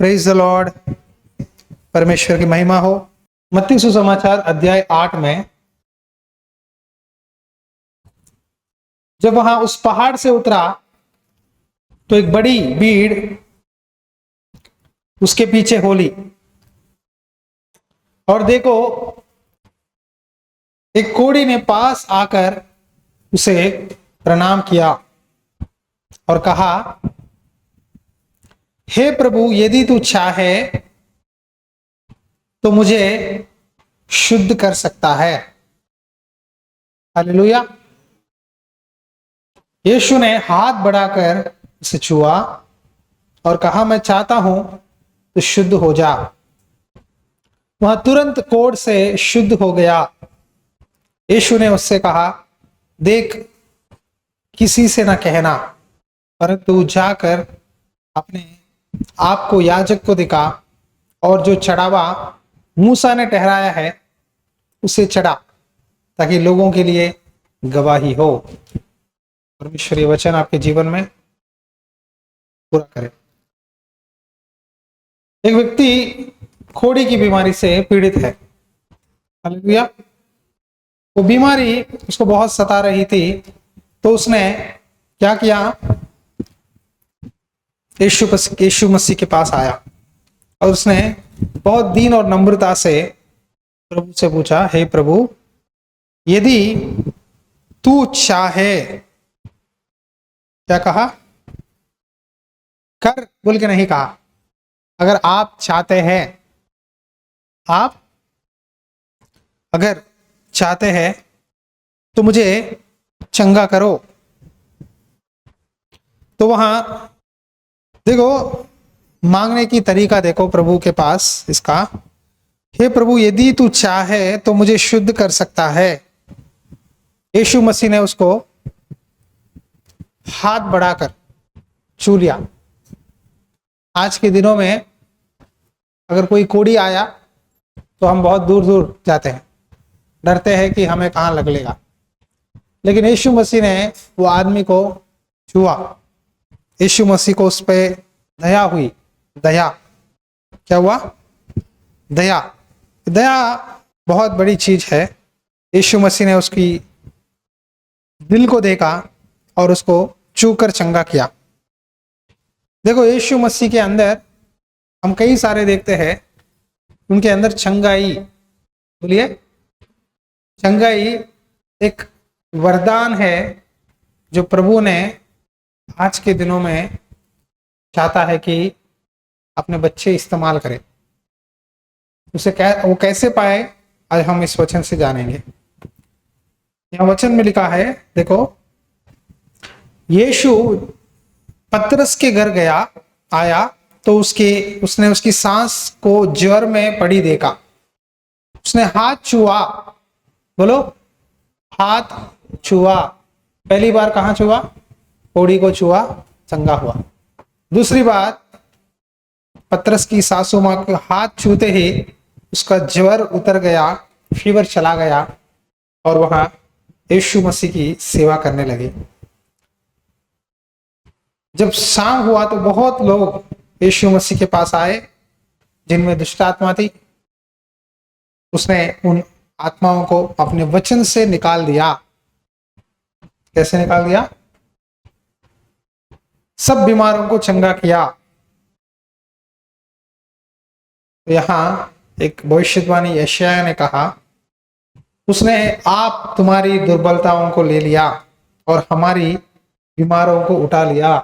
Praise the Lord. परमेश्वर की महिमा हो। मत्ती सुसमाचार अध्याय 8 में जब वहां उस पहाड़ से उतरा तो एक बड़ी भीड़ उसके पीछे हो ली। और देखो, एक कोढ़ी ने पास आकर उसे प्रणाम किया और कहा, हे प्रभु, यदि तू चाहे तो मुझे शुद्ध कर सकता है। हालेलुया। यीशु ने हाथ बढ़ाकर उसे छुआ और कहा, मैं चाहता हूं तो शुद्ध हो जा। वह तुरंत कोढ़ से शुद्ध हो गया। यीशु ने उससे कहा, देख, किसी से ना कहना, परंतु जाकर अपने आप को याजक को दिखा और जो चढ़ावा मूसा ने ठहराया है उसे चढ़ा, ताकि लोगों के लिए गवाही हो। परमेश्वरीय वचन आपके जीवन में पूरा करे। एक व्यक्ति खोड़ी की बीमारी से पीड़ित है। हालेलुया। वो बीमारी उसको बहुत सता रही थी, तो उसने क्या किया? यीशु मसीह के पास आया और उसने बहुत दीन और नम्रता से प्रभु से पूछा, हे प्रभु, यदि तू चाहे, क्या कहा? कर बोल के नहीं कहा। अगर आप चाहते हैं, आप अगर चाहते हैं तो मुझे चंगा करो। तो वहां देखो, मांगने की तरीका देखो प्रभु के पास इसका, हे प्रभु, यदि तू चाहे तो मुझे शुद्ध कर सकता है। यीशु मसीह ने उसको हाथ बढ़ाकर छू लिया। आज के दिनों में अगर कोई कोढ़ी आया तो हम बहुत दूर दूर जाते हैं, डरते हैं कि हमें कहाँ लग लेगा। लेकिन यीशु मसीह ने वो आदमी को छुआ। यीशु मसीह को उस पर दया हुई। दया क्या हुआ? दया। दया बहुत बड़ी चीज है। यीशु मसीह ने उसकी दिल को देखा और उसको छूकर चंगा किया। देखो, यीशु मसीह के अंदर हम कई सारे देखते हैं, उनके अंदर चंगाई, बोलिए, चंगाई एक वरदान है जो प्रभु ने आज के दिनों में चाहता है कि अपने बच्चे इस्तेमाल करें। उसे वो कैसे पाए, आज हम इस वचन से जानेंगे। यहाँ वचन में लिखा है, देखो, यीशु पतरस के घर आया तो उसने उसकी सांस को ज्वर में पड़ी देखा। उसने हाथ छुआ। बोलो, हाथ छुआ। पहली बार कहाँ छुआ? कोढ़ी को छुआ, चंगा हुआ। दूसरी बात, पतरस की सासू माँ के हाथ छूते ही उसका ज्वर उतर गया, फीवर चला गया और वहां यीशु मसीह की सेवा करने लगे। जब शाम हुआ तो बहुत लोग यीशु मसीह के पास आए जिनमें दुष्ट आत्मा थी। उसने उन आत्माओं को अपने वचन से निकाल दिया। कैसे निकाल दिया? सब बीमारों को चंगा किया। तो यहां एक भविष्यवाणी यशायाह ने कहा, उसने आप तुम्हारी दुर्बलताओं को ले लिया और हमारी बीमारों को उठा लिया।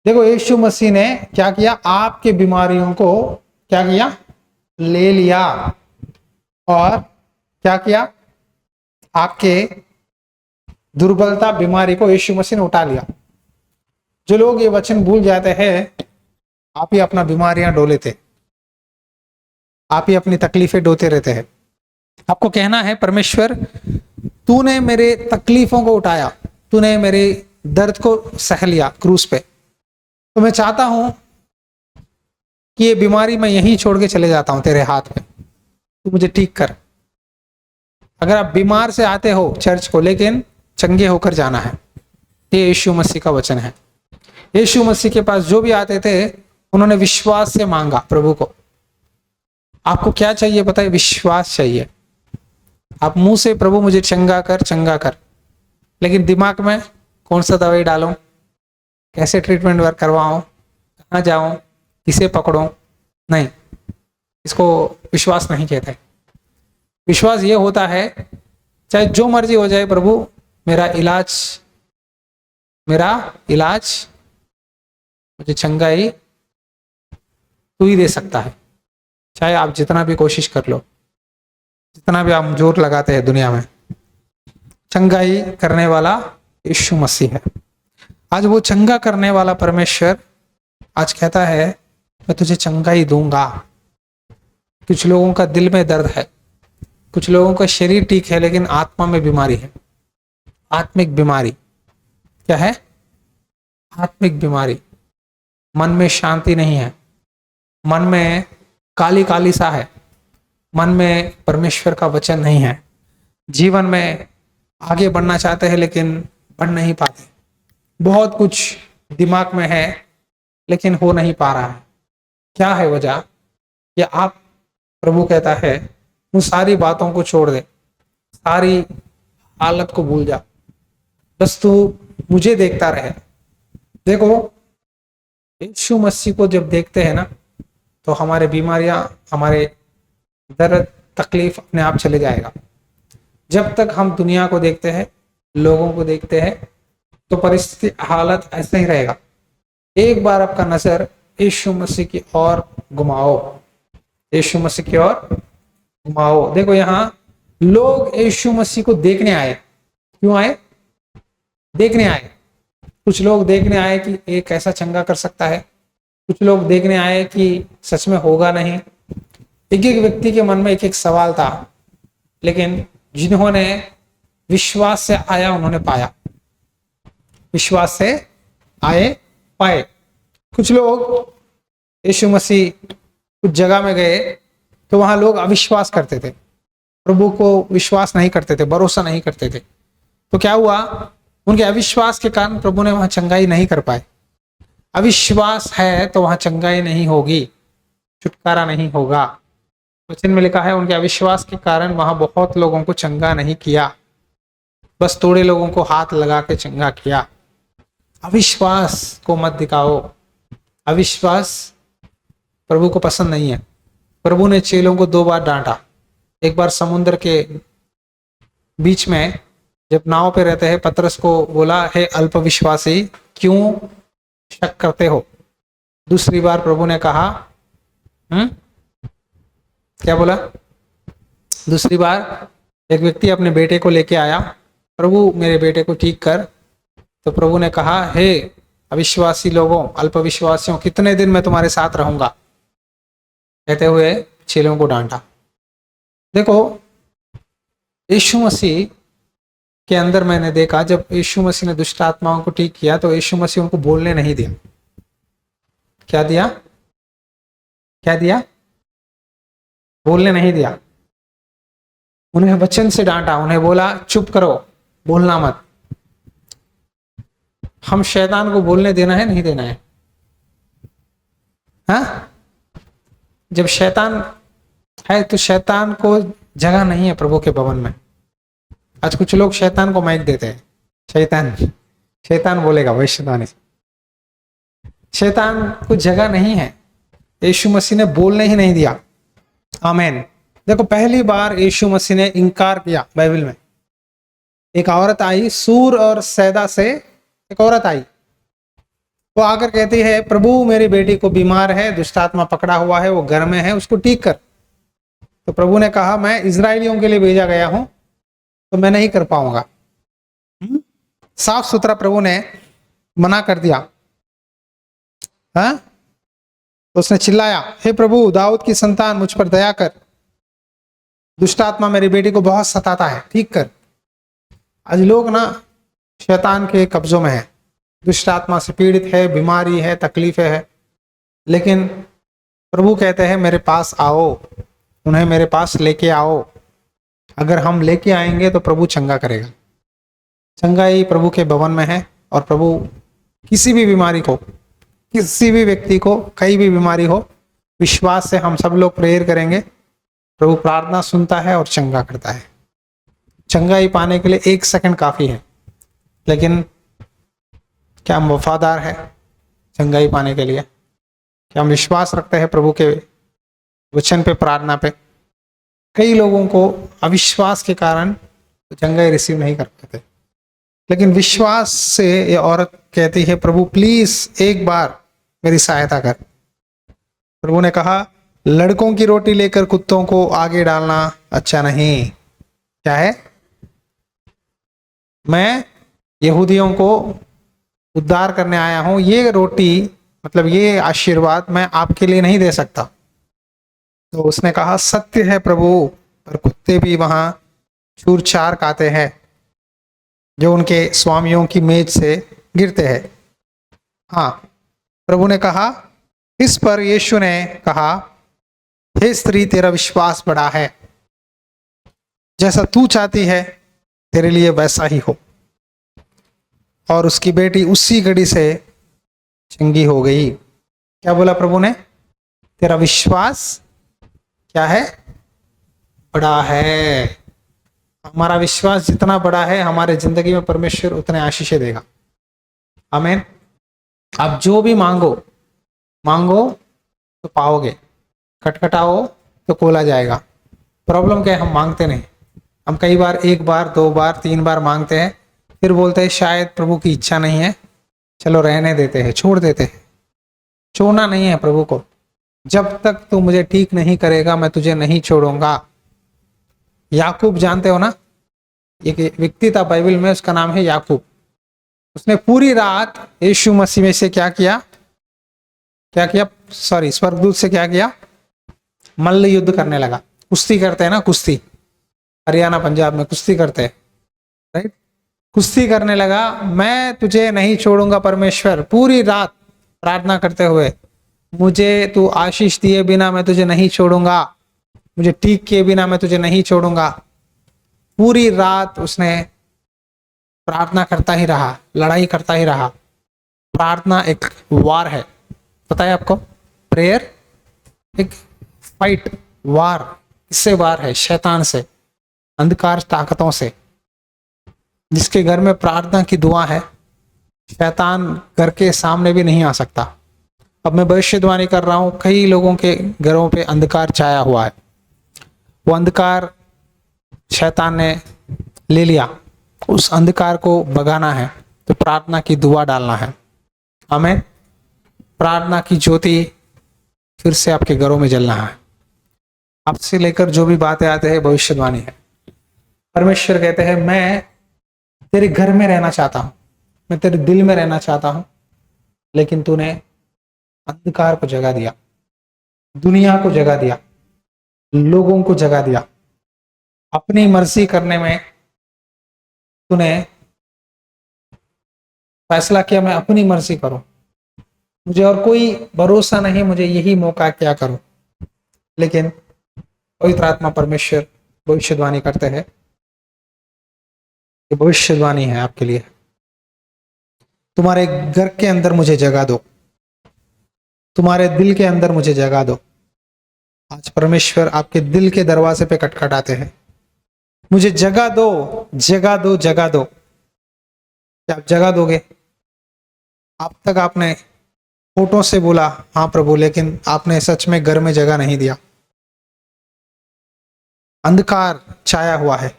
देखो, यीशु मसीह ने क्या किया? आपके बीमारियों को क्या किया? ले लिया। और क्या किया? आपके दुर्बलता, बीमारी को यीशु मसीह ने उठा लिया। जो लोग ये वचन भूल जाते हैं, आप ही अपना बीमारियां डोले थे, आप ही अपनी तकलीफें ढोते रहते हैं। आपको कहना है, परमेश्वर, तूने मेरे तकलीफों को उठाया, तूने मेरे दर्द को सह लिया क्रूस पे, तो मैं चाहता हूं कि ये बीमारी मैं यहीं छोड़ के चले जाता हूं तेरे हाथ में, तू मुझे ठीक कर। अगर आप बीमार से आते हो चर्च को, लेकिन चंगे होकर जाना है। ये यीशु मसीह का वचन है। यीशु मसीह के पास जो भी आते थे उन्होंने विश्वास से मांगा प्रभु को। आपको क्या चाहिए पता है? विश्वास चाहिए। आप मुंह से प्रभु मुझे चंगा कर, चंगा कर, लेकिन दिमाग में कौन सा दवाई डालूं, कैसे ट्रीटमेंट वर्क करवाऊं, कहाँ जाऊं, किसे पकड़ूं, नहीं, इसको विश्वास नहीं कहते। विश्वास ये होता है चाहे जो मर्जी हो जाए प्रभु, मेरा इलाज मुझे चंगाई तू ही दे सकता है। चाहे आप जितना भी कोशिश कर लो, जितना भी आप जोर लगाते हैं दुनिया में, चंगाई करने वाला यीशु मसीह है। आज वो चंगा करने वाला परमेश्वर आज कहता है मैं तुझे चंगाई दूंगा। कुछ लोगों का दिल में दर्द है, कुछ लोगों का शरीर ठीक है, लेकिन आत्मा में बीमारी है। आत्मिक बीमारी क्या है? आत्मिक बीमारी। मन में शांति नहीं है, मन में काली काली सा है, मन में परमेश्वर का वचन नहीं है, जीवन में आगे बढ़ना चाहते हैं लेकिन बढ़ नहीं पाते, बहुत कुछ दिमाग में है लेकिन हो नहीं पा रहा है। क्या है वजह? या आप, प्रभु कहता है उन सारी बातों को छोड़ दे, सारी हालत को भूल जा, बस तू मुझे देखता रहे। देखो, यीशु मसीह को जब देखते हैं ना, तो हमारे बीमारियां, हमारे दर्द, तकलीफ अपने आप चले जाएगा। जब तक हम दुनिया को देखते हैं, लोगों को देखते हैं, तो परिस्थिति, हालत ऐसा ही रहेगा। एक बार आपका नजर यीशु मसीह की ओर घुमाओ, यीशु मसीह की ओर घुमाओ। देखो, यहाँ लोग यीशु मसीह को देखने आए। क्यों आए? देखने आए। कुछ लोग देखने आए कि ये कैसा चंगा कर सकता है, कुछ लोग देखने आए कि सच में होगा नहीं। एक एक व्यक्ति के मन में एक एक सवाल था, लेकिन जिन्होंने विश्वास से आया उन्होंने पाया, विश्वास से आए पाए। कुछ लोग यीशु मसीह कुछ जगह में गए तो वहां लोग अविश्वास करते थे, प्रभु को विश्वास नहीं करते थे, भरोसा नहीं करते थे। तो क्या हुआ? उनके अविश्वास के कारण प्रभु ने वहां चंगाई नहीं कर पाए। अविश्वास है तो वहां चंगाई नहीं होगी, छुटकारा नहीं होगा। वचन में लिखा है उनके अविश्वास के कारण वहां बहुत लोगों को चंगा नहीं किया, बस थोड़े लोगों को हाथ लगा के चंगा किया। अविश्वास को मत दिखाओ। अविश्वास प्रभु को पसंद नहीं है। प्रभु ने चेलों को 2 बार डांटा। एक बार समुद्र के बीच में जब नाव पे रहते हैं, पतरस को बोला, हे अल्पविश्वासी, क्यों शक करते हो? दूसरी बार प्रभु ने कहा, क्या बोला? दूसरी बार एक व्यक्ति अपने बेटे को लेके आया, प्रभु मेरे बेटे को ठीक कर। तो प्रभु ने कहा, हे अविश्वासी लोगों, अल्पविश्वासियों, कितने दिन मैं तुम्हारे साथ रहूंगा? कहते हुए चेलों को डांटा। देखो, यीशु मसीह के अंदर मैंने देखा, जब यीशु मसीह ने दुष्ट आत्माओं को ठीक किया तो यीशु मसीह उनको बोलने नहीं दिया। क्या दिया? क्या दिया? बोलने नहीं दिया। उन्हें वचन से डांटा, उन्हें बोला चुप करो, बोलना मत। हम शैतान को बोलने देना है, नहीं देना है? हाँ? जब शैतान है तो शैतान को जगह नहीं है प्रभु के भवन में। आज कुछ लोग शैतान को माइक देते हैं, शैतान बोलेगा, वही शैतान। शैतान को जगह नहीं है। यीशु मसीह ने बोलने ही नहीं दिया। आमीन। देखो, पहली बार यीशु मसीह ने इनकार किया बाइबल में। एक औरत आई, सूर और सैदा से एक औरत आई, वो आकर कहती है, प्रभु मेरी बेटी को बीमार है, दुष्ट आत्मा पकड़ा हुआ है, वो घर में है, उसको ठीक कर। तो प्रभु ने कहा, मैं इजरायलियों के लिए भेजा गया हूं, तो मैं नहीं कर पाऊंगा। साफ सुथरा प्रभु ने मना कर दिया। हाँ? तो उसने चिल्लाया, हे प्रभु, दाऊद की संतान, मुझ पर दया कर, दुष्ट आत्मा मेरी बेटी को बहुत सताता है, ठीक कर। आज लोग ना शैतान के कब्जों में है, दुष्ट आत्मा से पीड़ित है, बीमारी है, तकलीफें है, लेकिन प्रभु कहते हैं मेरे पास आओ, उन्हें मेरे पास लेके आओ। अगर हम लेके आएंगे तो प्रभु चंगा करेगा। चंगाई प्रभु के भवन में है, और प्रभु किसी भी बीमारी को, किसी भी व्यक्ति को कहीं भी बीमारी हो, विश्वास से हम सब लोग प्रेयर करेंगे, प्रभु प्रार्थना सुनता है और चंगा करता है। चंगाई पाने के लिए 1 सेकंड काफी है, लेकिन क्या हम वफादार है चंगाई पाने के लिए? क्या हम विश्वास रखते हैं प्रभु के वचन पे, प्रार्थना पे? कई लोगों को अविश्वास के कारण चंगाई रिसीव नहीं कर पाते, लेकिन विश्वास से ये औरत कहती है, प्रभु प्लीज एक बार मेरी सहायता कर। प्रभु ने कहा, लड़कों की रोटी लेकर कुत्तों को आगे डालना अच्छा नहीं। क्या है? मैं यहूदियों को उद्धार करने आया हूं, ये रोटी मतलब ये आशीर्वाद मैं आपके लिए नहीं दे सकता। तो उसने कहा, सत्य है प्रभु, पर कुत्ते भी वहां चूर-चार खाते हैं जो उनके स्वामियों की मेज से गिरते हैं। हाँ, प्रभु ने कहा। इस पर यीशु ने कहा, हे स्त्री, तेरा विश्वास बड़ा है, जैसा तू चाहती है तेरे लिए वैसा ही हो। और उसकी बेटी उसी घड़ी से चंगी हो गई। क्या बोला प्रभु ने? तेरा विश्वास क्या है? बड़ा है। हमारा विश्वास जितना बड़ा है, हमारे जिंदगी में परमेश्वर उतने आशीषें देगा। आमीन। आप जो भी मांगो तो पाओगे, खटखटाओ तो खोला जाएगा। प्रॉब्लम क्या है? हम मांगते नहीं। हम कई बार 1 बार 2 बार 3 बार मांगते हैं, फिर बोलते हैं शायद प्रभु की इच्छा नहीं है, चलो रहने देते हैं, छोड़ देते हैं। छोड़ना नहीं है प्रभु को। जब तक तू मुझे ठीक नहीं करेगा मैं तुझे नहीं छोड़ूंगा। याकूब जानते हो ना, एक व्यक्ति था बाइबल में, उसका नाम है याकूब। उसने पूरी रात यीशु मसीह में से क्या किया? स्वर्गदूत से क्या किया? मल्ल युद्ध करने लगा। कुश्ती करते हैं ना, कुश्ती, हरियाणा पंजाब में कुश्ती करते हैं, राइट? कुश्ती करने लगा, मैं तुझे नहीं छोड़ूंगा परमेश्वर। पूरी रात प्रार्थना करते हुए, मुझे तू आशीष दिए बिना मैं तुझे नहीं छोड़ूंगा, मुझे ठीक किए बिना मैं तुझे नहीं छोड़ूंगा। पूरी रात उसने प्रार्थना करता ही रहा, लड़ाई करता ही रहा। प्रार्थना एक वार है, पता है आपको? प्रेयर एक फाइट, वार। किससे वार है? शैतान से, अंधकार ताकतों से। जिसके घर में प्रार्थना की दुआ है, शैतान घर के सामने भी नहीं आ सकता। अब मैं भविष्यवाणी कर रहा हूं, कई लोगों के घरों पे अंधकार छाया हुआ है। वो अंधकार शैतान ने ले लिया, उस अंधकार को भगाना है तो प्रार्थना की दुआ डालना है। हमें प्रार्थना की ज्योति फिर से आपके घरों में जलना है। आपसे लेकर जो भी बातें आते हैं भविष्यवाणी है। परमेश्वर कहते हैं, मैं तेरे घर में रहना चाहता हूं, मैं तेरे दिल में रहना चाहता हूं, लेकिन तूने अंधकार को जगा दिया, दुनिया को जगा दिया, लोगों को जगा दिया। अपनी मर्जी करने में तूने फैसला किया, मैं अपनी मर्जी करूं, मुझे और कोई भरोसा नहीं, मुझे यही मौका क्या करूं। लेकिन पवित्र आत्मा परमेश्वर भविष्यवाणी करते हैं, ये भविष्यवाणी है आपके लिए। तुम्हारे घर के अंदर मुझे जगह दो, तुम्हारे दिल के अंदर मुझे जगह दो। आज परमेश्वर आपके दिल के दरवाजे पे खटखटाते हैं, मुझे जगह दो, जगह दो, जगह दो। क्या आप जगह दोगे? अब तक आपने फोटो से बोला हाँ प्रभु, लेकिन आपने सच में घर में जगह नहीं दिया। अंधकार छाया हुआ है।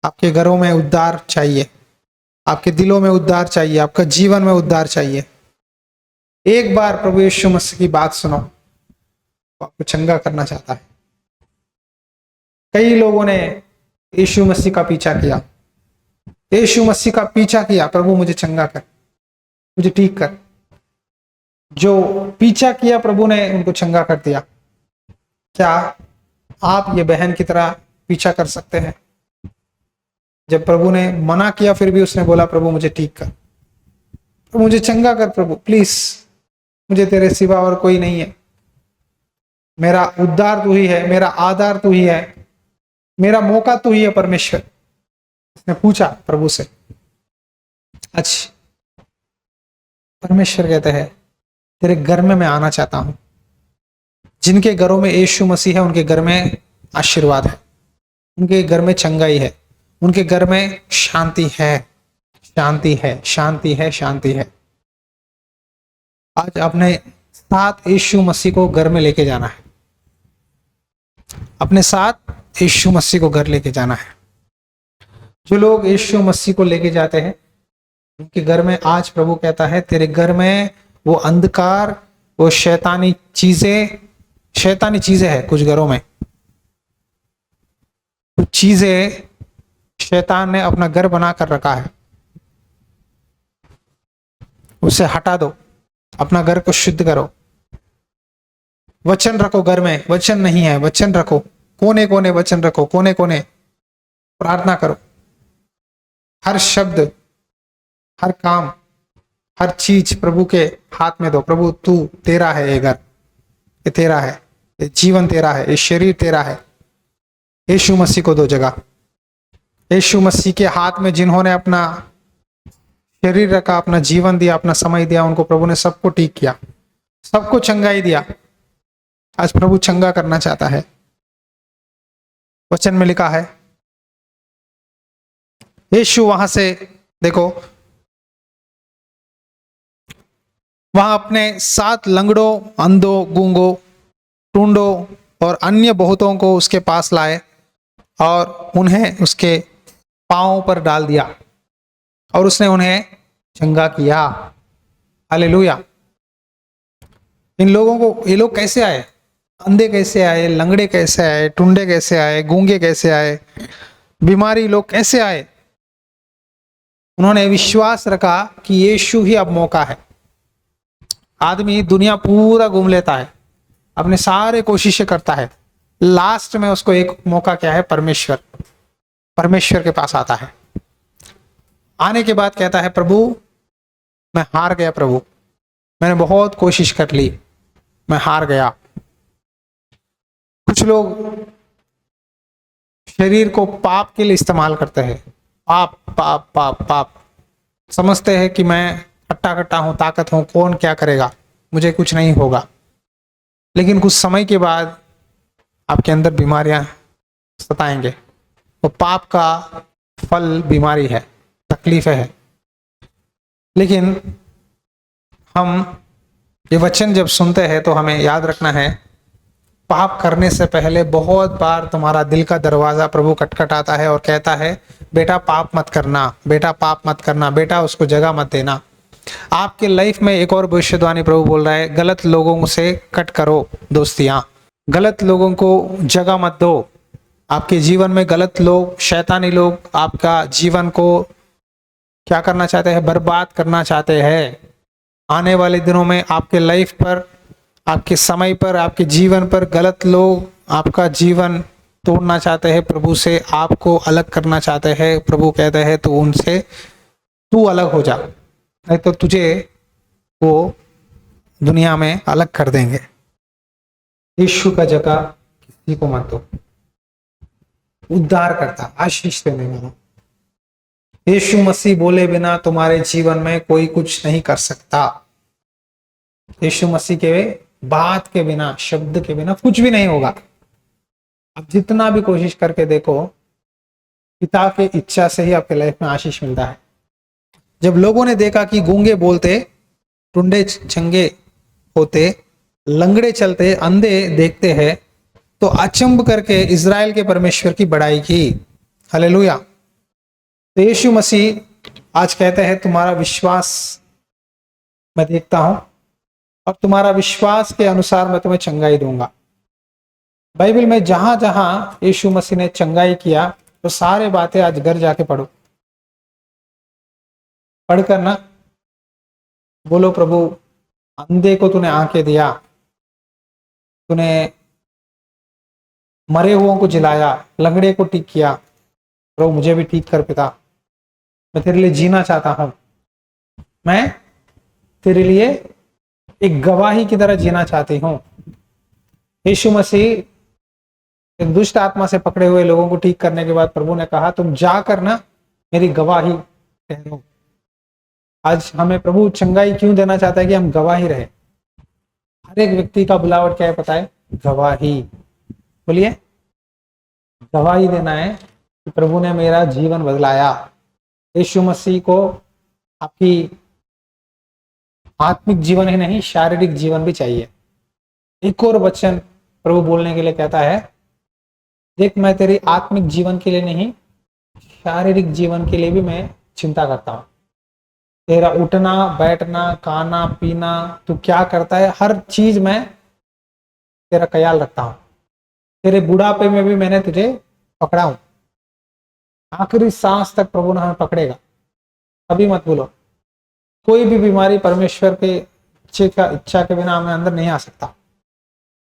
आपके घरों में उद्धार चाहिए, आपके दिलों में उद्धार चाहिए, आपका जीवन में उद्धार चाहिए। एक बार प्रभु यीशु मसीह की बात सुनो, वो आपको चंगा करना चाहता है। कई लोगों ने यीशु मसीह का पीछा किया, यीशु मसीह का पीछा किया, प्रभु मुझे चंगा कर, मुझे ठीक कर। जो पीछा किया प्रभु ने उनको चंगा कर दिया। क्या आप ये बहन की तरह पीछा कर सकते हैं? जब प्रभु ने मना किया फिर भी उसने बोला, प्रभु मुझे ठीक कर, प्रभु मुझे चंगा कर, प्रभु प्लीज, मुझे तेरे सिवा और कोई नहीं है, मेरा उद्धार तू ही है, मेरा आधार तू ही है, मेरा मौका तू ही है परमेश्वर। उसने पूछा प्रभु से। अच्छा, परमेश्वर कहते हैं तेरे घर में मैं आना चाहता हूं। जिनके घरों में यीशु मसीह है उनके घर में आशीर्वाद है, उनके घर में चंगाई है, उनके घर में शांति है, शांति है, शांति है, शांति है। आज अपने साथ यीशु मसीह को घर में लेके जाना है, अपने साथ यीशु मसीह को घर लेके जाना है। जो लोग यीशु मसीह को लेके जाते हैं उनके घर में आज प्रभु कहता है तेरे घर में वो अंधकार, वो शैतानी चीजें है। कुछ घरों में कुछ चीजें शैतान ने अपना घर बना कर रखा है, उसे हटा दो, अपना घर को शुद्ध करो। वचन रखो घर में, वचन नहीं है वचन रखो, कोने कोने वचन रखो, कोने कोने प्रार्थना करो। हर शब्द, हर काम, हर चीज प्रभु के हाथ में दो। प्रभु तू, तेरा है ये घर, ये तेरा है, ये जीवन तेरा है, ये शरीर तेरा है। यीशु मसीह को दो जगह। यीशु मसीह के हाथ में जिन्होंने अपना शरीर रखा, अपना जीवन दिया, अपना समय दिया, उनको प्रभु ने सबको ठीक किया, सबको चंगाई दिया। आज प्रभु चंगा करना चाहता है। वचन में लिखा है यीशु वहां से देखो, वहां अपने 7 लंगड़ों, अंधों, गूंगों, टूंडों और अन्य बहुतों को उसके पास लाए और उन्हें उसके पांवों पर डाल दिया और उसने उन्हें चंगा किया। हालेलुया। इन लोगों को, ये लोग कैसे आए? अंधे कैसे आए? लंगड़े कैसे आए? टुंडे कैसे आए? गूंगे कैसे आए? बीमारी लोग कैसे आए? उन्होंने विश्वास रखा कि यीशु ही अब मौका है। आदमी दुनिया पूरा घूम लेता है, अपने सारे कोशिशें करता है, लास्ट में उसको एक मौका क्या है? परमेश्वर के पास आता है। आने के बाद कहता है प्रभु मैं हार गया, प्रभु मैंने बहुत कोशिश कर ली, मैं हार गया। कुछ लोग शरीर को पाप के लिए इस्तेमाल करते हैं। पाप पाप पाप पाप समझते हैं कि मैं हट्टा कट्टा हूं, ताकत हूं, कौन क्या करेगा, मुझे कुछ नहीं होगा। लेकिन कुछ समय के बाद आपके अंदर बीमारियां सताएंगे। वो पाप का फल बीमारी है, तकलीफें है। लेकिन हम ये वचन जब सुनते हैं तो हमें याद रखना है, पाप करने से पहले बहुत बार तुम्हारा दिल का दरवाजा प्रभु खटखटाता है और कहता है बेटा पाप मत करना, बेटा पाप मत करना, बेटा उसको जगह मत देना। आपके लाइफ में एक और भविष्यवाणी प्रभु बोल रहा है, गलत लोगों से कट करो दोस्तियां, गलत लोगों को जगह मत दो। आपके जीवन में गलत लोग, शैतानी लोग आपका जीवन को क्या करना चाहते हैं? बर्बाद करना चाहते हैं। आने वाले दिनों में आपके लाइफ पर, आपके समय पर, आपके जीवन पर गलत लोग आपका जीवन तोड़ना चाहते हैं, प्रभु से आपको अलग करना चाहते हैं। प्रभु कहते हैं तो उनसे तू अलग हो जा, नहीं तो तुझे वो दुनिया में अलग कर देंगे। यीशु का जगह किसी को मत दो। उद्धार करता, आशीष देने वाला यीशु मसीह बोले बिना तुम्हारे जीवन में कोई कुछ नहीं कर सकता। यीशु मसीह के बात के बिना, शब्द के बिना कुछ भी नहीं होगा। अब जितना भी कोशिश करके देखो, पिता के इच्छा से ही आपके लाइफ में आशीष मिलता है। जब लोगों ने देखा कि गूंगे बोलते, टुंडे चंगे होते, लंगड़े चलते, अंधे देखते हैं, तो अचंभ करके इजराइल के परमेश्वर की बड़ाई की। हालेलुया। तो यीशु मसीह आज कहते हैं तुम्हारा विश्वास मैं देखता हूं और तुम्हारा विश्वास के अनुसार मैं तुम्हें चंगाई दूंगा। बाइबल में जहां जहां यीशु मसीह ने चंगाई किया तो सारे बातें आज घर जाके पढ़ो, पढ़कर ना बोलो प्रभु अंधे को तूने आंखें दिया, तूने मरे हुओं को जिलाया, लंगड़े को ठीक किया, प्रभु मुझे भी ठीक कर पिता। मैं तेरे लिए जीना चाहता हूं, मैं तेरे लिए एक गवाही की तरह जीना चाहती हूं। यीशु मसीह एक दुष्ट आत्मा से पकड़े हुए लोगों को ठीक करने के बाद प्रभु ने कहा तुम जाकर ना मेरी गवाही ठहरो। आज हमें प्रभु चंगाई क्यों देना चाहता है? कि हम गवाही रहे। हर एक व्यक्ति का बुलावट क्या है पता है? गवाही। बोलिए, गवाही देना है कि प्रभु ने मेरा जीवन बदलाया। यीशु मसीह को आपकी आत्मिक जीवन ही नहीं, शारीरिक जीवन भी चाहिए। एक और वचन प्रभु बोलने के लिए कहता है, देख मैं तेरी आत्मिक जीवन के लिए नहीं, शारीरिक जीवन के लिए भी मैं चिंता करता हूं। तेरा उठना बैठना खाना पीना तू क्या करता है, हर चीज मैं तेरा ख्याल रखता हूं। तेरे बुढ़ापे में भी मैंने तुझे पकड़ा हूं। आखिरी सांस तक प्रभु ने हमें पकड़ेगा। कभी मत भूलो, कोई भी बीमारी परमेश्वर के इच्छा के बिना हमें अंदर नहीं आ सकता।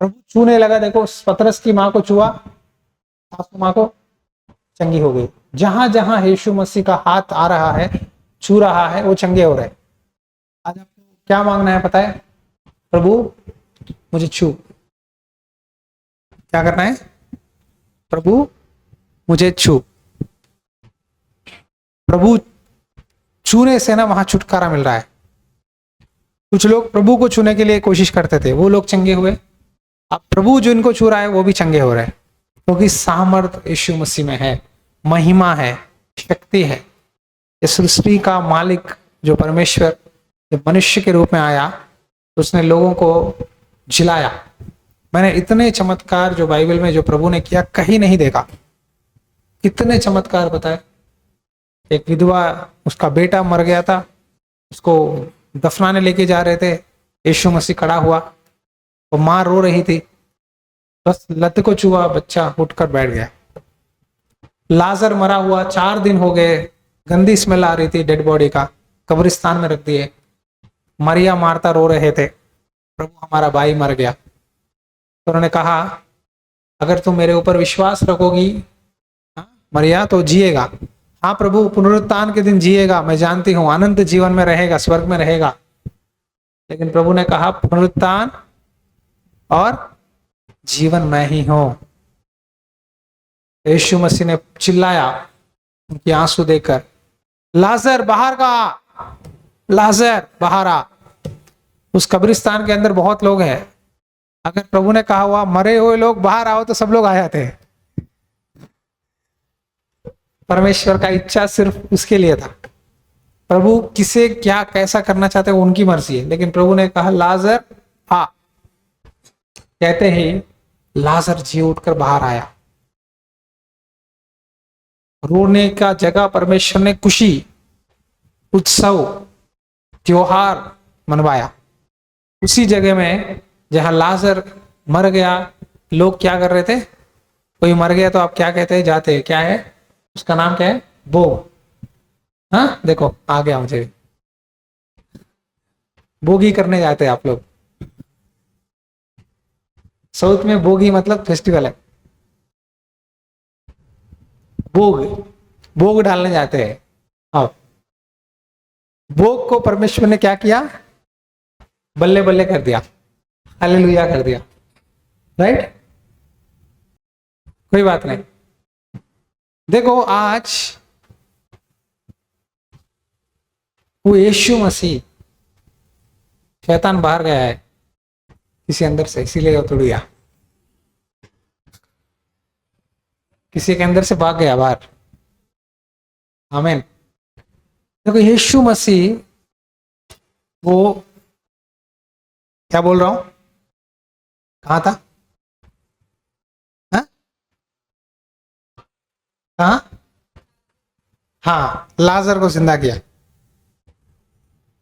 प्रभु छूने लगा, देखो पतरस की मां को छुआ, सासू मां को चंगी हो गई। जहां जहां यीशु मसीह का हाथ आ रहा है, छू रहा है, वो चंगे हो रहे। आज आपको क्या मांगना है पता है? प्रभु मुझे छू। क्या करना है? प्रभु मुझे छू। प्रभु छूने से ना वहां छुटकारा मिल रहा है। कुछ लोग प्रभु को छूने के लिए कोशिश करते थे, वो लोग चंगे हुए। अब प्रभु जो इनको छू रहा है वो भी चंगे हो रहे हैं, क्योंकि सामर्थ यीशु मसीह में है, महिमा है, शक्ति है। इस सृष्टि का मालिक जो परमेश्वर जब मनुष्य के रूप में आया तो उसने लोगों को जिलाया। मैंने इतने चमत्कार जो बाइबल में जो प्रभु ने किया कहीं नहीं देखा। कितने चमत्कार बताए। एक विधवा, उसका बेटा मर गया था, उसको दफनाने लेके जा रहे थे, यीशु मसीह खड़ा हुआ, वो मां रो रही थी, बस लत को छुआ, बच्चा उठकर बैठ गया। लाजर मरा हुआ, 4 दिन हो गए, गंदी स्मेल आ रही थी डेड बॉडी का, कब्रिस्तान में रख दिए। मरिया मारता रो रहे थे, प्रभु हमारा भाई मर गया। तो उन्होंने कहा अगर तुम मेरे ऊपर विश्वास रखोगी मरिया तो जिएगा। हाँ प्रभु, पुनरुत्थान के दिन जिएगा, मैं जानती हूँ, अनंत जीवन में रहेगा, स्वर्ग में रहेगा। लेकिन प्रभु ने कहा पुनरुत्थान और जीवन मैं ही हूं। यीशु मसीह ने चिल्लाया उनकी आंसू देकर, लाजर बाहर का, लाजर बाहर आ। उस कब्रिस्तान के अंदर बहुत लोग हैं। अगर प्रभु ने कहा हुआ मरे हुए लोग बाहर आओ तो सब लोग आ जाते हैं। परमेश्वर का इच्छा सिर्फ उसके लिए था। प्रभु किसे क्या कैसा करना चाहते वो उनकी मर्जी है, लेकिन प्रभु ने कहा लाजर आ। कहते ही लाजर जी उठकर बाहर आया। रोने का जगह परमेश्वर ने खुशी, उत्सव, त्योहार मनवाया। उसी जगह में जहां लाजर मर गया, लोग क्या कर रहे थे? कोई मर गया तो आप क्या कहते हैं? जाते हैं, क्या है उसका नाम? क्या है? भोग। हाँ देखो आ गया मुझे, भोगी करने जाते हैं आप लोग। साउथ में भोगी मतलब फेस्टिवल है। भोग, भोग डालने जाते हैं। अब भोग को परमेश्वर ने क्या किया? बल्ले बल्ले कर दिया, हालेलुया कर दिया। राइट, कोई बात नहीं। देखो आज वो यीशु मसीह, शैतान बाहर गया है किसी अंदर से, इसीलिए वो टूट गया। किसी के अंदर से भाग गया बाहर। आमीन। देखो यीशु मसीह, वो क्या बोल रहा हूं, कहां था? कहां? हाँ, लाजर को जिंदा किया।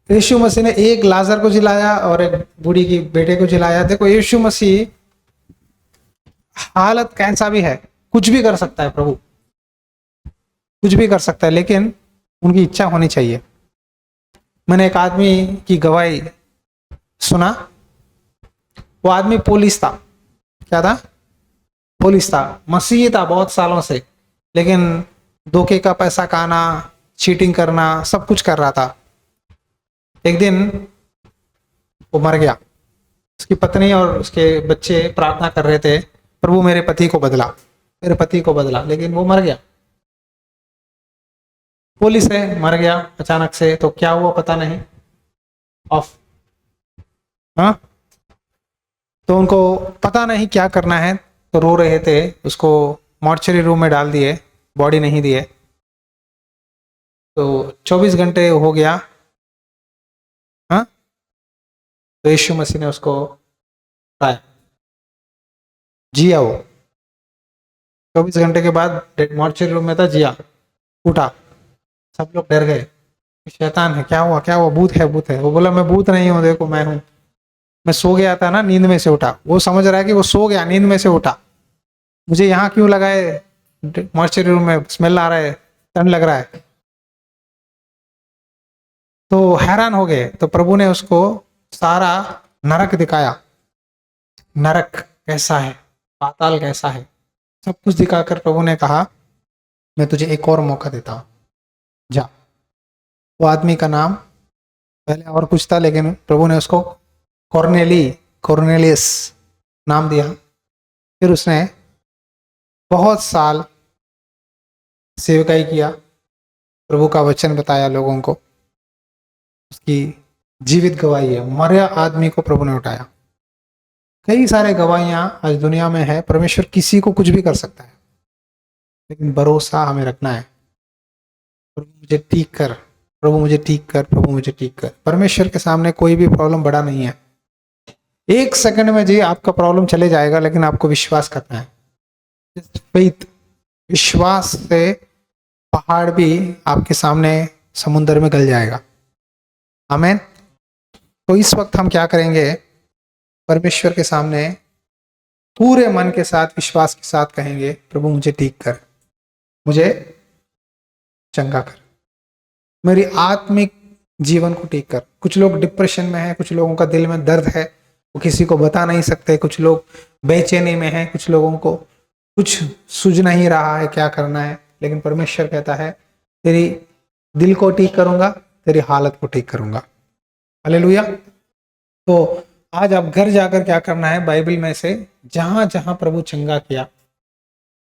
यीशु मसीह ने एक लाजर को जिलाया और एक बूढ़ी की बेटे को जिलाया। देखो यीशु मसीह हालत कैसा भी है, कुछ भी कर सकता है प्रभु, कुछ भी कर सकता है, लेकिन उनकी इच्छा होनी चाहिए। मैंने एक आदमी की गवाही सुना। वो आदमी पुलिस था। क्या था? पुलिस था, मसीह था बहुत सालों से, लेकिन धोखे का पैसा खाना, चीटिंग करना, सब कुछ कर रहा था। एक दिन वो मर गया। उसकी पत्नी और उसके बच्चे प्रार्थना कर रहे थे, प्रभु मेरे पति को बदला, मेरे पति को बदला, लेकिन वो मर गया। पुलिस है, मर गया अचानक से, तो क्या हुआ पता नहीं। ऑफ, हाँ तो उनको पता नहीं क्या करना है, तो रो रहे थे। उसको मॉर्चरी रूम में डाल दिए, बॉडी नहीं दिए। तो 24 घंटे हो गया। हाँ, तो यीशु मसीह ने उसको उठाया, जिया। वो 24 घंटे के बाद मॉर्चरी रूम में था, जिया, उठा। सब लोग डर गए, शैतान है, क्या हुआ क्या हुआ, भूत है भूत है। वो बोला मैं भूत नहीं हूँ, देखो मैं हूँ, मैं सो गया था ना, नींद में से उठा। वो समझ रहा है कि वो सो गया, नींद में से उठा। मुझे यहाँ क्यों लगाए मॉर्चरी रूम में, स्मेल आ रहा है, ठंड लग रहा है। तो हैरान हो गए। तो प्रभु ने उसको सारा नरक दिखाया, नरक कैसा है, पाताल कैसा है, सब कुछ दिखाकर प्रभु ने कहा मैं तुझे एक और मौका देता हूँ, जा। वो आदमी का नाम पहले और कुछ था, लेकिन प्रभु ने उसको कॉर्नेलियस नाम दिया। फिर उसने बहुत साल सेवकाई किया, प्रभु का वचन बताया लोगों को, उसकी जीवित गवाही है। मरे आदमी को प्रभु ने उठाया। कई सारे गवाहियां आज दुनिया में है। परमेश्वर किसी को कुछ भी कर सकता है, लेकिन भरोसा हमें रखना है। प्रभु मुझे ठीक कर, प्रभु मुझे ठीक कर, प्रभु मुझे ठीक कर। परमेश्वर के सामने कोई भी प्रॉब्लम बड़ा नहीं है। एक सेकंड में जी आपका प्रॉब्लम चले जाएगा, लेकिन आपको विश्वास करना है। फेथ, विश्वास से पहाड़ भी आपके सामने समुद्र में गल जाएगा। आमीन। तो इस वक्त हम क्या करेंगे, परमेश्वर के सामने पूरे मन के साथ, विश्वास के साथ कहेंगे प्रभु मुझे ठीक कर, मुझे चंगा कर, मेरी आत्मिक जीवन को ठीक कर। कुछ लोग डिप्रेशन में है, कुछ लोगों का दिल में दर्द है, वो किसी को बता नहीं सकते। कुछ लोग बेचैनी में हैं, कुछ लोगों को कुछ सूझ नहीं रहा है क्या करना है। लेकिन परमेश्वर कहता है तेरी दिल को ठीक करूंगा, तेरी हालत को ठीक करूंगा। हालेलुया। तो आज आप घर जाकर क्या करना है, बाइबल में से जहां जहां प्रभु चंगा किया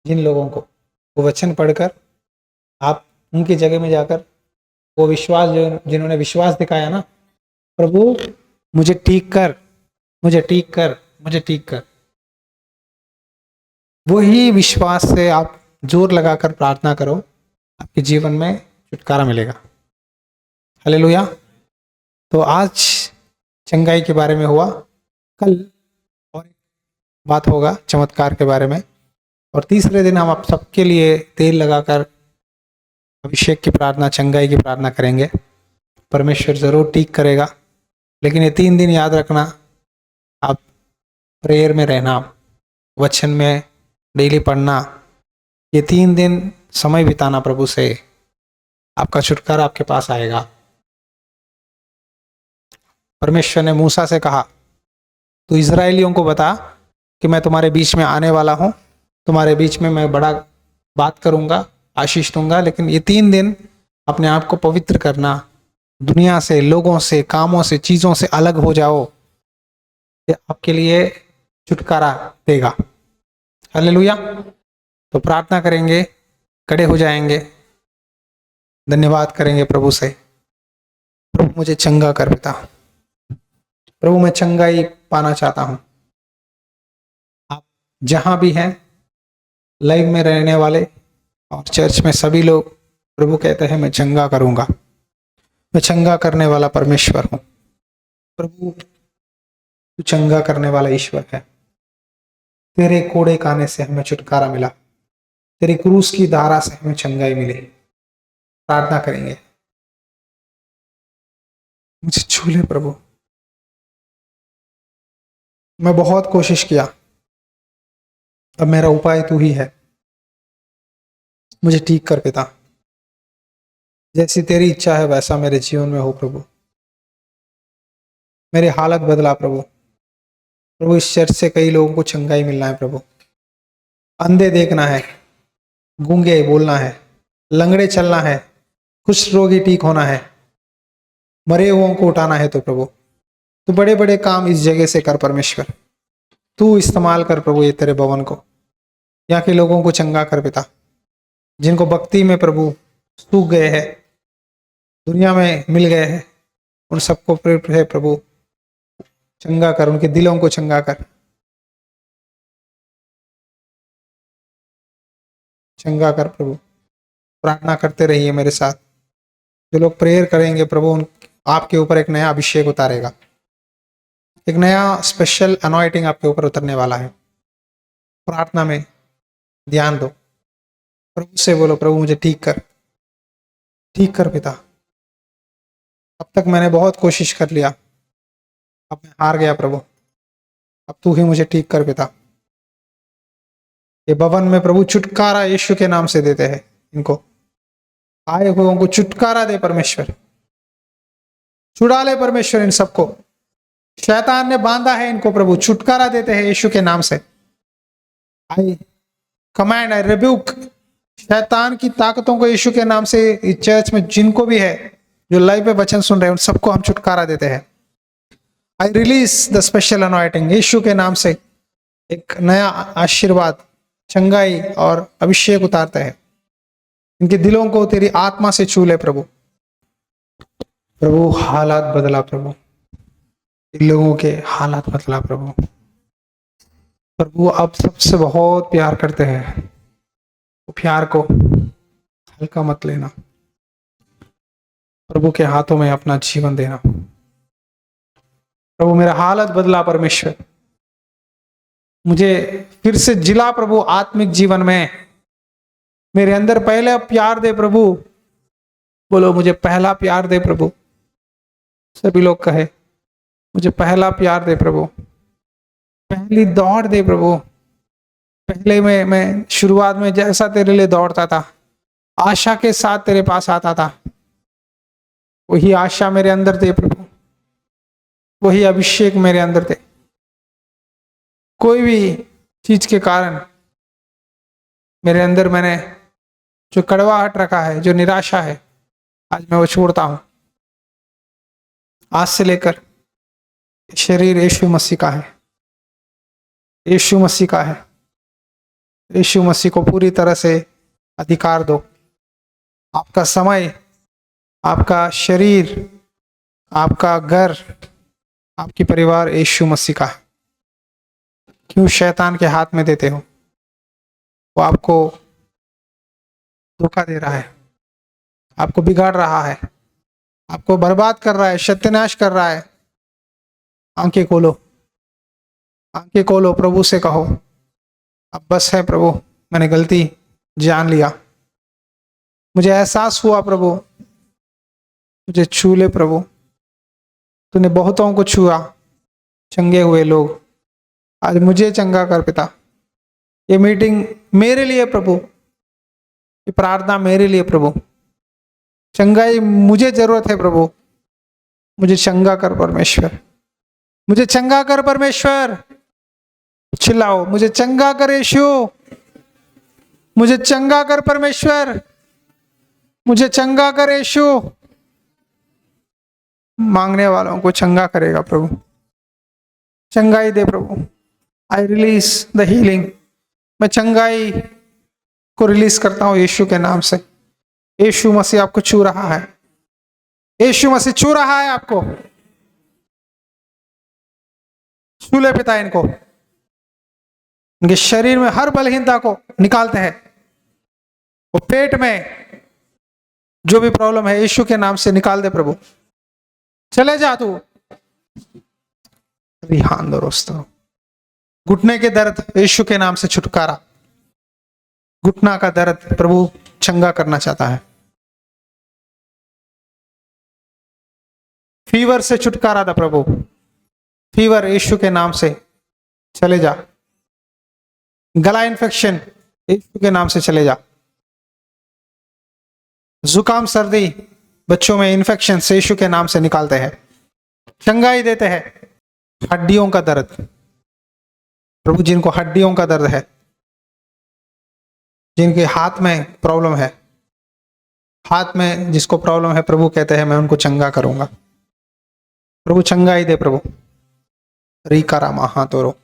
जिन लोगों को, वो वचन पढ़कर आप उनकी जगह में जाकर वो विश्वास, जो जिन्होंने विश्वास दिखाया ना, प्रभु मुझे ठीक कर, मुझे ठीक कर, मुझे ठीक कर, वही विश्वास से आप जोर लगाकर प्रार्थना करो, आपके जीवन में छुटकारा मिलेगा। हालेलुया। तो आज चंगाई के बारे में हुआ, कल और एक बात होगा चमत्कार के बारे में, और तीसरे दिन हम आप सबके लिए तेल लगाकर अभिषेक की प्रार्थना, चंगाई की प्रार्थना करेंगे। परमेश्वर जरूर ठीक करेगा। लेकिन ये 3 दिन याद रखना, आप प्रेयर में रहना, वचन में डेली पढ़ना, ये 3 दिन समय बिताना प्रभु से, आपका छुटकारा आपके पास आएगा। परमेश्वर ने मूसा से कहा तो इजरायलियों को बता कि मैं तुम्हारे बीच में आने वाला हूँ, तुम्हारे बीच में मैं बड़ा बात करूँगा, आशीष दूंगा। लेकिन ये 3 दिन अपने आप को पवित्र करना, दुनिया से, लोगों से, कामों से, चीज़ों से अलग हो जाओ, ये आपके लिए छुटकारा देगा। हालेलुया। तो प्रार्थना करेंगे, खड़े हो जाएंगे, धन्यवाद करेंगे प्रभु से। प्रभु मुझे चंगा कर पिता, प्रभु मैं चंगाई पाना चाहता हूँ। आप जहाँ भी हैं, लाइव में रहने वाले और चर्च में सभी लोग, प्रभु कहते हैं मैं चंगा करूँगा, मैं चंगा करने वाला परमेश्वर हूँ। प्रभु तू चंगा करने वाला ईश्वर है। तेरे कोड़े खाने से हमें छुटकारा मिला, तेरी क्रूस की धारा से हमें चंगाई मिली। प्रार्थना करेंगे, मुझे छू ले प्रभु। मैं बहुत कोशिश किया, अब मेरा उपाय तू ही है। मुझे ठीक कर पिता, जैसी तेरी इच्छा है वैसा मेरे जीवन में हो प्रभु। मेरी हालत बदला प्रभु। प्रभु इस चर्च से कई लोगों को चंगाई मिलना है प्रभु। अंधे देखना है, गूंगे बोलना है, लंगड़े चलना है, कुष्ठ रोगी ठीक होना है, मरे हुओं को उठाना है। तो प्रभु तू बड़े बड़े काम इस जगह से कर परमेश्वर। तू इस्तेमाल कर प्रभु ये तेरे भवन को, यहाँ के लोगों को चंगा कर पिता, जिनको भक्ति में प्रभु सूख गए हैं, दुनिया में मिल गए हैं, उन सबको प्रेरित है प्रभु, चंगा कर, उनके दिलों को चंगा कर। चंगा कर प्रभु। प्रार्थना करते रहिए मेरे साथ। जो लोग प्रेयर करेंगे प्रभु आपके ऊपर एक नया अभिषेक उतारेगा, एक नया स्पेशल अनॉइंटिंग आपके ऊपर उतरने वाला है। प्रार्थना में ध्यान दो, प्रभु से बोलो, प्रभु मुझे ठीक कर, ठीक कर पिता। अब तक मैंने बहुत कोशिश कर लिया, अब मैं हार गया प्रभु, अब तू ही मुझे ठीक कर पिता। ये भवन में प्रभु छुटकारा यीशु के नाम से देते हैं। इनको आए हुए को छुटकारा दे परमेश्वर, छुड़ा ले परमेश्वर इन सबको। शैतान ने बांधा है इनको प्रभु, छुटकारा देते हैं यीशु के नाम से। आई कमांड, आई रिब्यूक शैतान की ताकतों को यीशु के नाम से। इस चर्च में जिनको भी है जो लाइव पे वचन सुन रहे हैं उन सबको हम छुटकारा देते हैं। I release the special anointing, यीशु के नाम से एक नया आशीर्वाद, चंगाई और अभिषेक उतारते हैं। इनके दिलों को तेरी आत्मा से छू ले प्रभु। प्रभु हालात बदला प्रभु, इन लोगों के हालात बदला प्रभु। प्रभु आप सबसे बहुत प्यार करते हैं, वो प्यार को हल्का मत लेना। प्रभु के हाथों में अपना जीवन देना। प्रभु मेरा हालत बदला परमेश्वर, मुझे फिर से जिला प्रभु आत्मिक जीवन में। मेरे अंदर पहले प्यार दे प्रभु, बोलो मुझे पहला प्यार दे प्रभु। सभी लोग कहे मुझे पहला प्यार दे प्रभु, पहली दौड़ दे प्रभु। पहले मैं शुरुआत में जैसा तेरे लिए दौड़ता था, आशा के साथ तेरे पास आता था, वही आशा मेरे अंदर दे प्रभु, वही अभिषेक मेरे अंदर दे। कोई भी चीज के कारण मेरे अंदर मैंने जो कड़वाहट रखा है, जो निराशा है, आज मैं वो छोड़ता हूं। आज से लेकर शरीर यीशु मसीह का है, यीशु मसीह का है। यीशु मसीह को पूरी तरह से अधिकार दो। आपका समय, आपका शरीर, आपका घर, आपकी परिवार यीशु मसीह का है। क्यों शैतान के हाथ में देते हो? वो आपको धोखा दे रहा है, आपको बिगाड़ रहा है, आपको बर्बाद कर रहा है, सत्यानाश कर रहा है। आंखें खोलो, आंखें खोलो, प्रभु से कहो अब बस है प्रभु, मैंने गलती जान लिया, मुझे एहसास हुआ प्रभु, मुझे छू ले प्रभु। तूने बहुतों को छुआ, चंगे हुए लोग, आज मुझे चंगा कर पिता। ये मीटिंग मेरे लिए प्रभु, ये प्रार्थना मेरे लिए प्रभु। चंगाई मुझे जरूरत है प्रभु, मुझे चंगा कर परमेश्वर, मुझे चंगा कर परमेश्वर। चिल्लाओ, मुझे चंगा कर यीशु, मुझे चंगा कर परमेश्वर, मुझे चंगा कर यीशु। मांगने वालों को चंगा करेगा प्रभु, चंगाई दे प्रभु। आई रिलीज द हीलिंग, मैं चंगाई को रिलीज करता हूं यीशु के नाम से। यीशु मसीह आपको छू रहा है, यीशु मसीह छू रहा है आपको। छू ले पिता इनको, इनके शरीर में हर बलहीनता को निकालते हैं। वो पेट में जो भी प्रॉब्लम है यीशु के नाम से निकाल दे प्रभु। चले जा तू। रिहान दोस्तों, घुटने के दर्द यीशु के नाम से छुटकारा। घुटना का दर्द प्रभु चंगा करना चाहता है। फीवर से छुटकारा था प्रभु, फीवर यीशु के नाम से चले जा। गला इन्फेक्शन यीशु के नाम से चले जा। जुकाम सर्दी बच्चों में इन्फेक्शन से यीशु के नाम से निकालते हैं, चंगाई देते हैं। हड्डियों का दर्द प्रभु, जिनको हड्डियों का दर्द है, जिनके हाथ में प्रॉब्लम है, हाथ में जिसको प्रॉब्लम है प्रभु कहते हैं मैं उनको चंगा करूंगा। प्रभु चंगाई दे प्रभु। रीकारा महातोरो,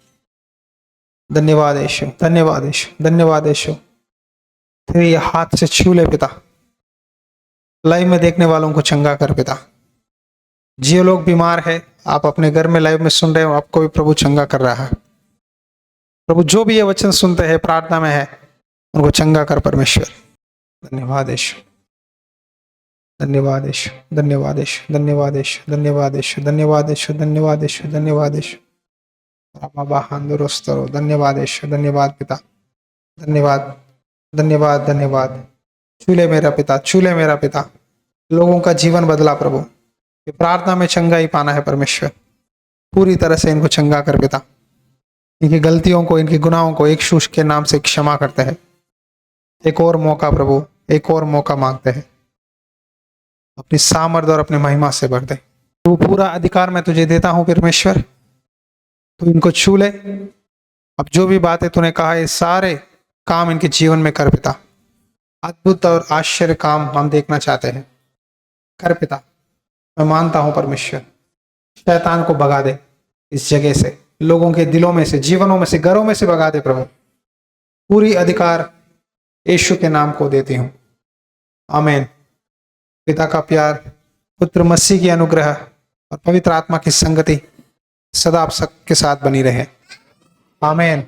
धन्यवाद यीशु, धन्यवाद यीशु, धन्यवाद यीशु। तेरे ये हाथ से छू ले पिता। लाइव में देखने वालों को चंगा कर पिता। जो लोग बीमार है, आप अपने घर में लाइव में सुन रहे हो, आपको भी प्रभु चंगा कर रहा है। प्रभु जो भी ये वचन सुनते हैं, प्रार्थना में है, उनको चंगा कर परमेश्वर। धन्यवाद यीशु, धन्यवाद यीशु, धन्यवाद यीशु, धन्यवाद यीशु, धन्यवाद यीशु, धन्यवाद यीशु, धन्यवाद यीशु, धन्यवाद यीशु। धन्यवाद यीशु, धन्यवाद पिता, धन्यवाद, धन्यवाद, धन्यवाद। छूले मेरा पिता, छूले मेरा पिता, लोगों का जीवन बदला प्रभु। ये प्रार्थना में चंगाई पाना है परमेश्वर, पूरी तरह से इनको चंगा कर पिता। इनकी गलतियों को, इनके गुनाहों को एक यीशु के नाम से क्षमा करते हैं। एक और मौका प्रभु, एक और मौका मांगते हैं, अपनी सामर्थ और अपनी महिमा से भर दे। तू पूरा अधिकार मैं तुझे देता हूं परमेश्वर, तू इनको छू ले। अब जो भी बातें तूने कहा है सारे काम इनके जीवन में कर पिता। अद्भुत और आश्चर्य काम हम देखना चाहते हैं, कर पिता। मैं मानता हूं परमेश्वर, शैतान को भगा दे इस जगह से, लोगों के दिलों में से, जीवनों में से, घरों में से भगा दे प्रभु। पूरी अधिकार यीशु के नाम को देती हूं, आमीन। पिता का प्यार, पुत्र मसीह की अनुग्रह और पवित्र आत्मा की संगति सदा आप सबके साथ बनी रहे, आमीन।